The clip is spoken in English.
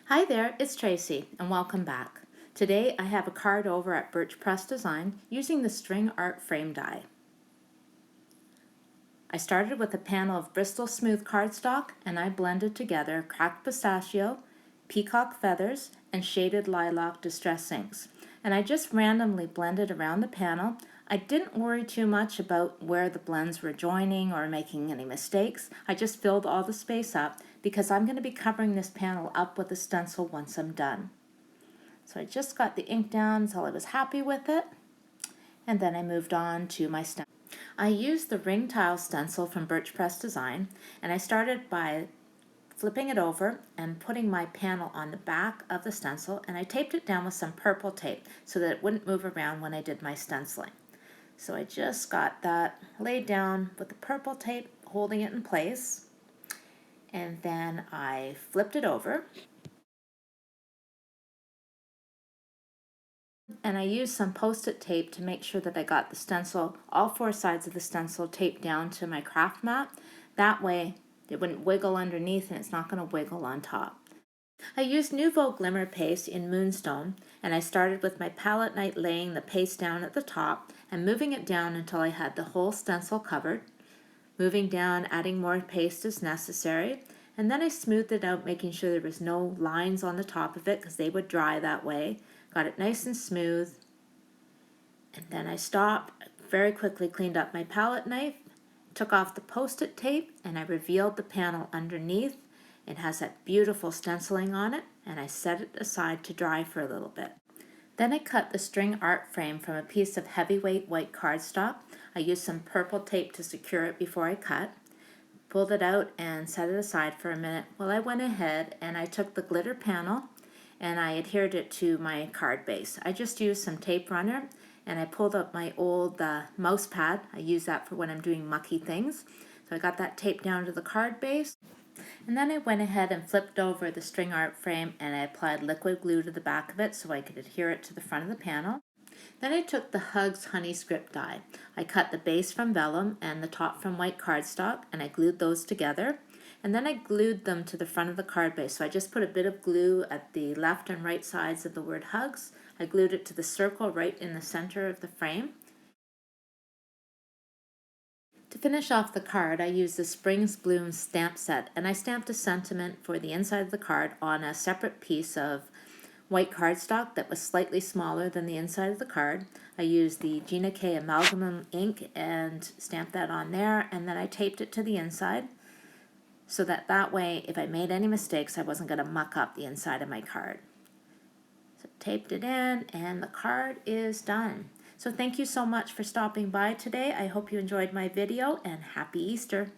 Hi there, it's Tracy and welcome back. Today I have a card over at Birch Press Design using the string art frame die. I started with a panel of Bristol smooth cardstock and I blended together cracked pistachio, peacock feathers, and shaded lilac distress inks. And I just randomly blended around the panel. I didn't worry too much about where the blends were joining or making any mistakes. I just filled all the space up because I'm going to be covering this panel up with a stencil once I'm done. So I just got the ink down until I was happy with it, and then I moved on to my stencil. I used the ring tile stencil from Birch Press Design, and I started by flipping it over and putting my panel on the back of the stencil, and I taped it down with some purple tape so that it wouldn't move around when I did my stenciling. So I just got that laid down with the purple tape holding it in place, and then I flipped it over and I used some post-it tape to make sure that I got the stencil, all four sides of the stencil taped down to my craft mat. That way it wouldn't wiggle underneath and it's not going to wiggle on top. I used Nuvo Glimmer paste in Moonstone, and I started with my palette knife laying the paste down at the top and moving it down until I had the whole stencil covered, moving down, adding more paste as necessary, and then I smoothed it out, making sure there was no lines on the top of it because they would dry that way. Got it nice and smooth, and then I stopped, very quickly cleaned up my palette knife, took off the post-it tape, and I revealed the panel underneath. It has that beautiful stenciling on it, and I set it aside to dry for a little bit. Then I cut the string art frame from a piece of heavyweight white cardstock. I used some purple tape to secure it before I cut, pulled it out and set it aside for a minute while I went ahead and I took the glitter panel and I adhered it to my card base. I just used some tape runner and I pulled up my old mouse pad. I use that for when I'm doing mucky things. So I got that taped down to the card base. And then I went ahead and flipped over the string art frame and I applied liquid glue to the back of it so I could adhere it to the front of the panel. Then I took the Hugs Honey Script die. I cut the base from vellum and the top from white cardstock and I glued those together. And then I glued them to the front of the card base. So I just put a bit of glue at the left and right sides of the word Hugs. I glued it to the circle right in the center of the frame. To finish off the card, I used the Springs Bloom stamp set, and I stamped a sentiment for the inside of the card on a separate piece of white cardstock that was slightly smaller than the inside of the card. I used the Gina Amalgam ink and stamped that on there, and then I taped it to the inside so that way, if I made any mistakes, I wasn't going to muck up the inside of my card. So taped it in, and the card is done. So thank you so much for stopping by today. I hope you enjoyed my video, and happy Easter.